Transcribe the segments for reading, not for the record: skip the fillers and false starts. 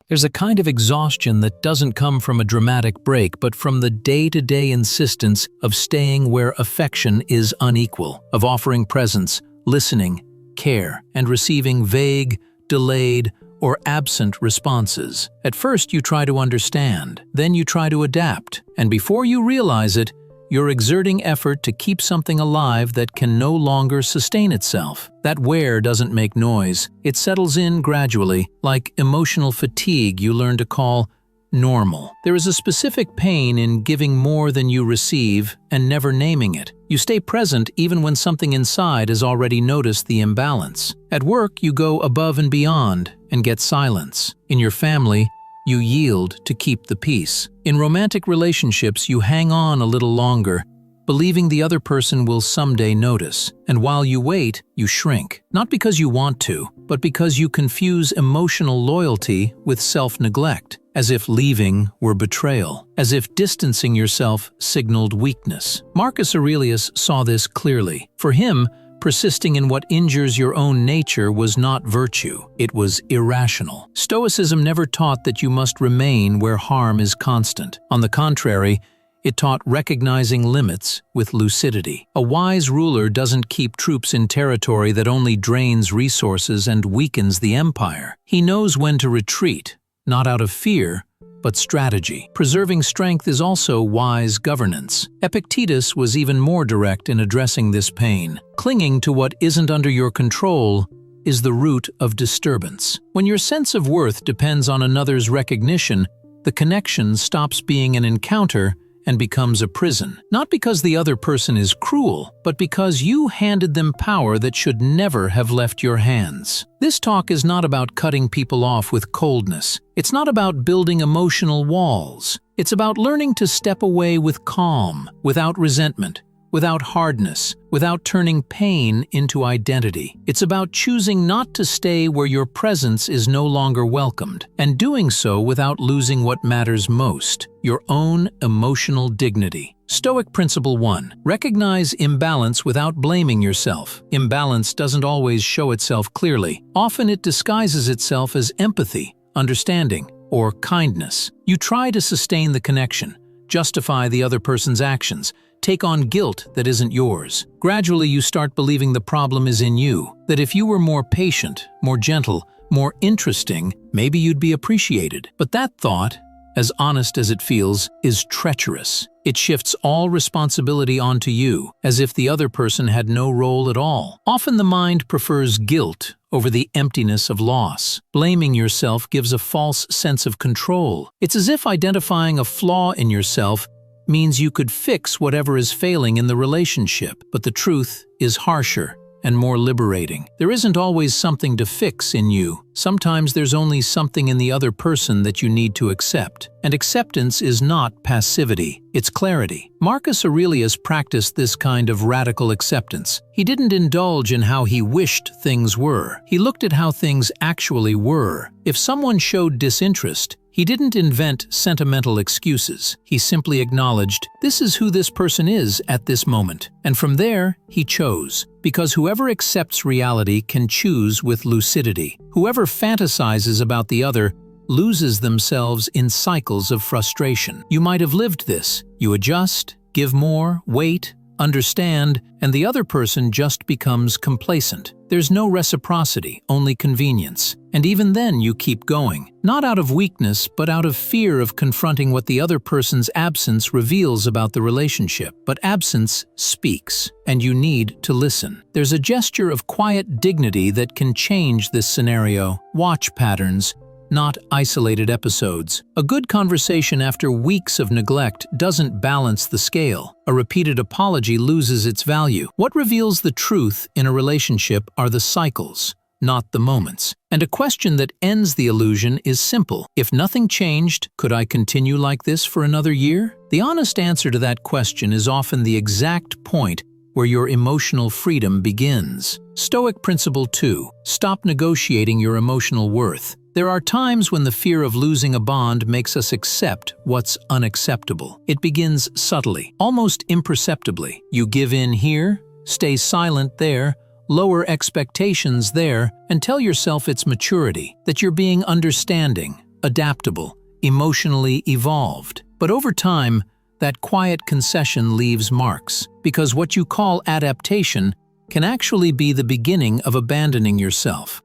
There's a kind of exhaustion that doesn't come from a dramatic break, but from the day-to-day insistence of staying where affection is unequal, of offering presence, listening, care, and receiving vague, delayed, or absent responses. At first you try to understand, then you try to adapt, and before you realize it, you're exerting effort to keep something alive that can no longer sustain itself. That wear doesn't make noise. It settles in gradually, like emotional fatigue you learn to call normal. There is a specific pain in giving more than you receive and never naming it. You stay present even when something inside has already noticed the imbalance. At work, you go above and beyond and get silence. In your family, you yield to keep the peace. In romantic relationships, you hang on a little longer, believing the other person will someday notice. And while you wait, you shrink. Not because you want to, but because you confuse emotional loyalty with self-neglect, as if leaving were betrayal, as if distancing yourself signaled weakness. Marcus Aurelius saw this clearly. For him, persisting in what injures your own nature was not virtue, it was irrational. Stoicism never taught that you must remain where harm is constant. On the contrary, it taught recognizing limits with lucidity. A wise ruler doesn't keep troops in territory that only drains resources and weakens the empire. He knows when to retreat, not out of fear, but strategy. Preserving strength is also wise governance. Epictetus was even more direct in addressing this pain. Clinging to what isn't under your control is the root of disturbance. When your sense of worth depends on another's recognition, the connection stops being an encounter and becomes a prison. Not because the other person is cruel, but because you handed them power that should never have left your hands. This talk is not about cutting people off with coldness. It's not about building emotional walls. It's about learning to step away with calm, without resentment, without hardness, without turning pain into identity. It's about choosing not to stay where your presence is no longer welcomed, and doing so without losing what matters most, your own emotional dignity. Stoic Principle 1. Recognize imbalance without blaming yourself. Imbalance doesn't always show itself clearly. Often it disguises itself as empathy, understanding, or kindness. You try to sustain the connection, justify the other person's actions, take on guilt that isn't yours. Gradually, you start believing the problem is in you, that if you were more patient, more gentle, more interesting, maybe you'd be appreciated. But that thought, as honest as it feels, is treacherous. It shifts all responsibility onto you, as if the other person had no role at all. Often the mind prefers guilt over the emptiness of loss. Blaming yourself gives a false sense of control. It's as if identifying a flaw in yourself means you could fix whatever is failing in the relationship, but the truth is harsher and more liberating. There isn't always something to fix in you. Sometimes there's only something in the other person that you need to accept. And acceptance is not passivity, it's clarity. Marcus Aurelius practiced this kind of radical acceptance. He didn't indulge in how he wished things were. He looked at how things actually were. If someone showed disinterest, he didn't invent sentimental excuses. He simply acknowledged, this is who this person is at this moment. And from there, he chose. Because whoever accepts reality can choose with lucidity. Whoever fantasizes about the other loses themselves in cycles of frustration. You might have lived this. You adjust, give more, wait, understand, and the other person just becomes complacent. There's no reciprocity, only convenience. And even then you keep going. Not out of weakness, but out of fear of confronting what the other person's absence reveals about the relationship. But absence speaks, and you need to listen. There's a gesture of quiet dignity that can change this scenario. Watch patterns, not isolated episodes. A good conversation after weeks of neglect doesn't balance the scale. A repeated apology loses its value. What reveals the truth in a relationship are the cycles, not the moments. And a question that ends the illusion is simple. If nothing changed, could I continue like this for another year? The honest answer to that question is often the exact point where your emotional freedom begins. Stoic Principle 2. Stop negotiating your emotional worth. There are times when the fear of losing a bond makes us accept what's unacceptable. It begins subtly, almost imperceptibly. You give in here, stay silent there, lower expectations there, and tell yourself it's maturity, that you're being understanding, adaptable, emotionally evolved. But over time, that quiet concession leaves marks, because what you call adaptation can actually be the beginning of abandoning yourself.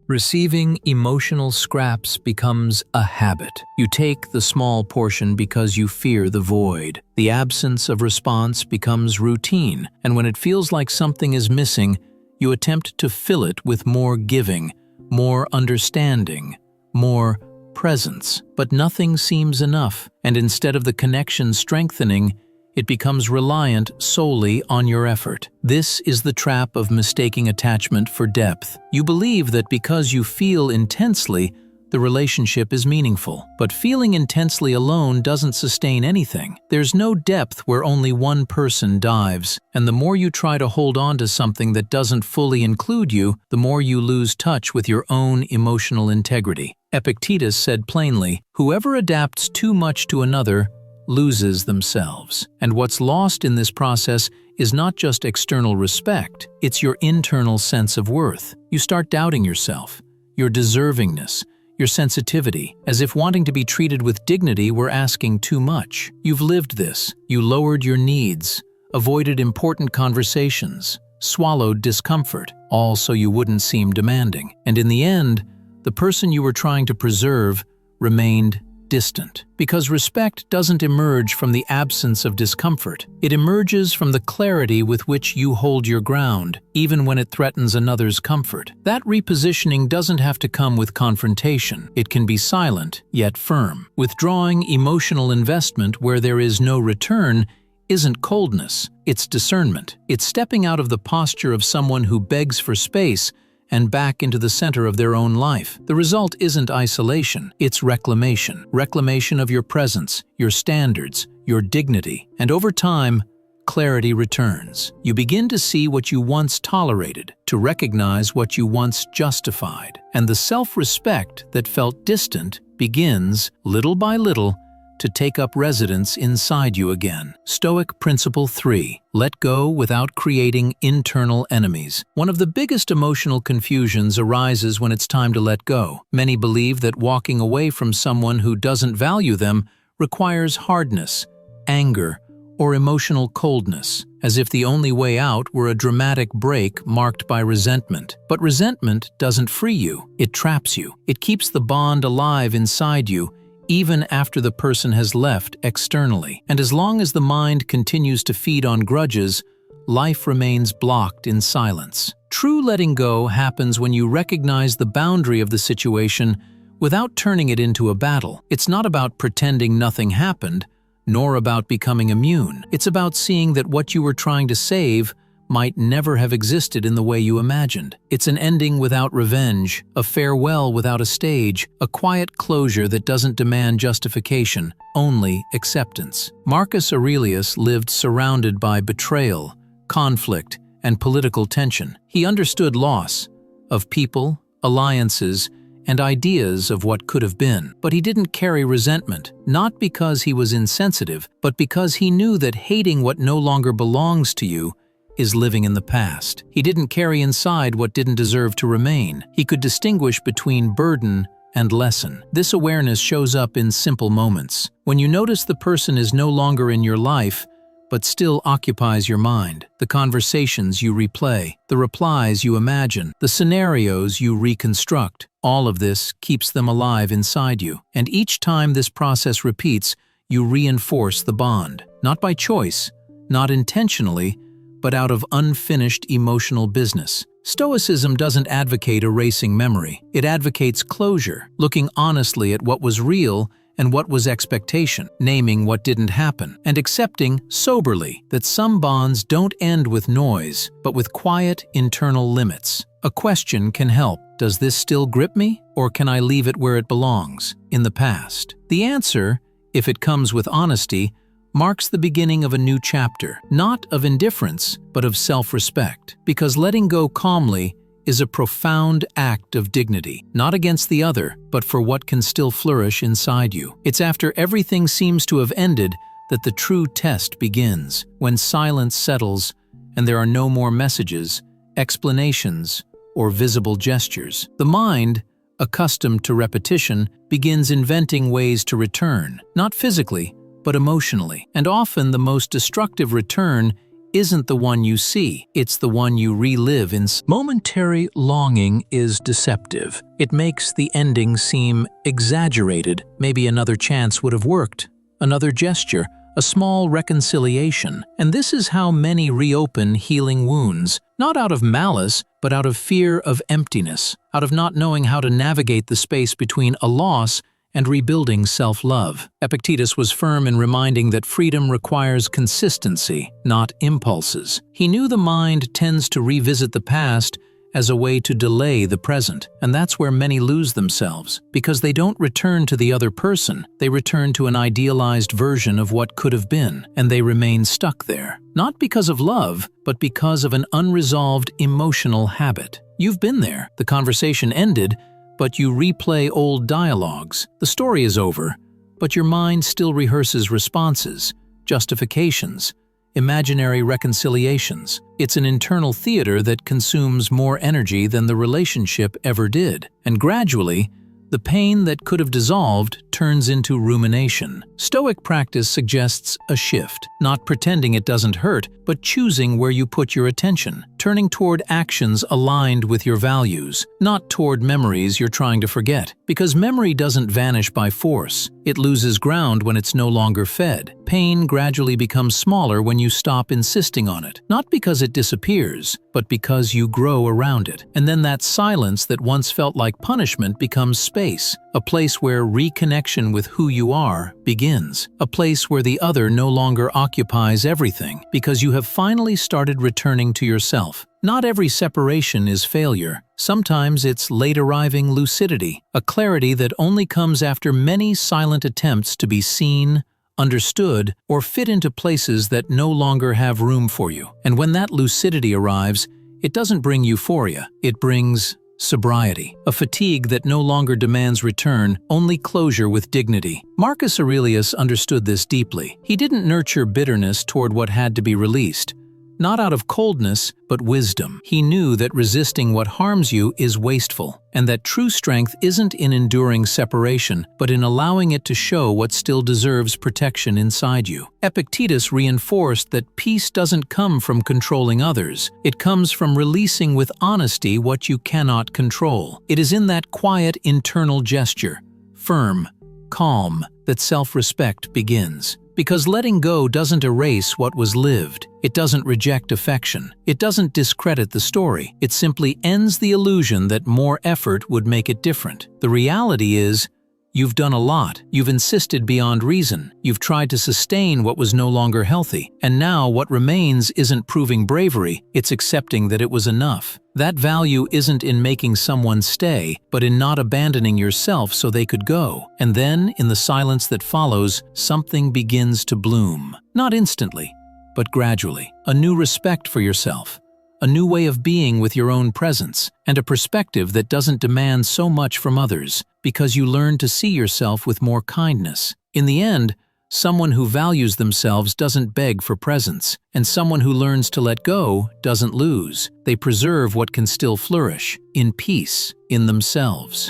Receiving emotional scraps becomes a habit. You take the small portion because you fear the void. The absence of response becomes routine, and when it feels like something is missing, you attempt to fill it with more giving, more understanding, more presence. But nothing seems enough, and instead of the connection strengthening, it becomes reliant solely on your effort. This is the trap of mistaking attachment for depth. You believe that because you feel intensely, the relationship is meaningful. But feeling intensely alone doesn't sustain anything. There's no depth where only one person dives, and the more you try to hold on to something that doesn't fully include you, the more you lose touch with your own emotional integrity. Epictetus said plainly, "Whoever adapts too much to another loses themselves." And what's lost in this process is not just external respect, it's your internal sense of worth. You start doubting yourself, your deservingness, your sensitivity, as if wanting to be treated with dignity were asking too much. You've lived this. You lowered your needs, avoided important conversations, swallowed discomfort, all so you wouldn't seem demanding. And in the end, the person you were trying to preserve remained distant. Because respect doesn't emerge from the absence of discomfort. It emerges from the clarity with which you hold your ground, even when it threatens another's comfort. That repositioning doesn't have to come with confrontation. It can be silent, yet firm. Withdrawing emotional investment where there is no return isn't coldness, it's discernment. It's stepping out of the posture of someone who begs for space and back into the center of their own life. The result isn't isolation, it's reclamation. Reclamation of your presence, your standards, your dignity. And over time, clarity returns. You begin to see what you once tolerated, to recognize what you once justified. And the self-respect that felt distant begins, little by little, to take up residence inside you again. Stoic Principle 3. Let go without creating internal enemies. One of the biggest emotional confusions arises when it's time to let go. Many believe that walking away from someone who doesn't value them requires hardness, anger, or emotional coldness, as if the only way out were a dramatic break marked by resentment. But resentment doesn't free you. It traps you. It keeps the bond alive inside you, even after the person has left externally. And as long as the mind continues to feed on grudges, life remains blocked in silence. True letting go happens when you recognize the boundary of the situation without turning it into a battle. It's not about pretending nothing happened, nor about becoming immune. It's about seeing that what you were trying to save might never have existed in the way you imagined. It's an ending without revenge, a farewell without a stage, a quiet closure that doesn't demand justification, only acceptance. Marcus Aurelius lived surrounded by betrayal, conflict, and political tension. He understood loss of people, alliances, and ideas of what could have been. But he didn't carry resentment, not because he was insensitive, but because he knew that hating what no longer belongs to you is living in the past. He didn't carry inside what didn't deserve to remain. He could distinguish between burden and lesson. This awareness shows up in simple moments. When you notice the person is no longer in your life, but still occupies your mind. The conversations you replay, the replies you imagine, the scenarios you reconstruct. All of this keeps them alive inside you. And each time this process repeats, you reinforce the bond. Not by choice, not intentionally, but out of unfinished emotional business. Stoicism doesn't advocate erasing memory. It advocates closure, looking honestly at what was real and what was expectation, naming what didn't happen, and accepting soberly that some bonds don't end with noise, but with quiet internal limits. A question can help. Does this still grip me, or can I leave it where it belongs, in the past? The answer, if it comes with honesty, marks the beginning of a new chapter, not of indifference, but of self-respect. Because letting go calmly is a profound act of dignity, not against the other, but for what can still flourish inside you. It's after everything seems to have ended that the true test begins, when silence settles and there are no more messages, explanations, or visible gestures. The mind, accustomed to repetition, begins inventing ways to return, not physically, but emotionally. And often the most destructive return isn't the one you see, it's the one you relive in. Momentary longing is deceptive. It makes the ending seem exaggerated. Maybe another chance would have worked, another gesture, a small reconciliation. And this is how many reopen healing wounds, not out of malice, but out of fear of emptiness, out of not knowing how to navigate the space between a loss and rebuilding self-love. Epictetus was firm in reminding that freedom requires consistency, not impulses. He knew the mind tends to revisit the past as a way to delay the present, and that's where many lose themselves. Because they don't return to the other person, they return to an idealized version of what could have been, and they remain stuck there. Not because of love, but because of an unresolved emotional habit. You've been there. The conversation ended, but you replay old dialogues. The story is over, but your mind still rehearses responses, justifications, imaginary reconciliations. It's an internal theater that consumes more energy than the relationship ever did. And gradually, the pain that could have dissolved turns into rumination. Stoic practice suggests a shift, not pretending it doesn't hurt, but choosing where you put your attention, turning toward actions aligned with your values, not toward memories you're trying to forget. Because memory doesn't vanish by force, it loses ground when it's no longer fed. Pain gradually becomes smaller when you stop insisting on it, not because it disappears, but because you grow around it. And then that silence that once felt like punishment becomes space, a place where reconnection with who you are begins, a place where the other no longer occupies everything, because you have finally started returning to yourself. Not every separation is failure. Sometimes it's late-arriving lucidity, a clarity that only comes after many silent attempts to be seen, understood, or fit into places that no longer have room for you. And when that lucidity arrives, it doesn't bring euphoria, it brings sobriety, a fatigue that no longer demands return, only closure with dignity. Marcus Aurelius understood this deeply. He didn't nurture bitterness toward what had to be released. Not out of coldness, but wisdom. He knew that resisting what harms you is wasteful, and that true strength isn't in enduring separation, but in allowing it to show what still deserves protection inside you. Epictetus reinforced that peace doesn't come from controlling others. It comes from releasing with honesty what you cannot control. It is in that quiet internal gesture, firm, calm, that self-respect begins. Because letting go doesn't erase what was lived. It doesn't reject affection. It doesn't discredit the story. It simply ends the illusion that more effort would make it different. The reality is, you've done a lot. You've insisted beyond reason. You've tried to sustain what was no longer healthy. And now what remains isn't proving bravery, it's accepting that it was enough. That value isn't in making someone stay, but in not abandoning yourself so they could go. And then, in the silence that follows, something begins to bloom. Not instantly, but gradually. A new respect for yourself, a new way of being with your own presence, and a perspective that doesn't demand so much from others, because you learn to see yourself with more kindness. In the end, someone who values themselves doesn't beg for presents, and someone who learns to let go doesn't lose. They preserve what can still flourish, in peace, in themselves.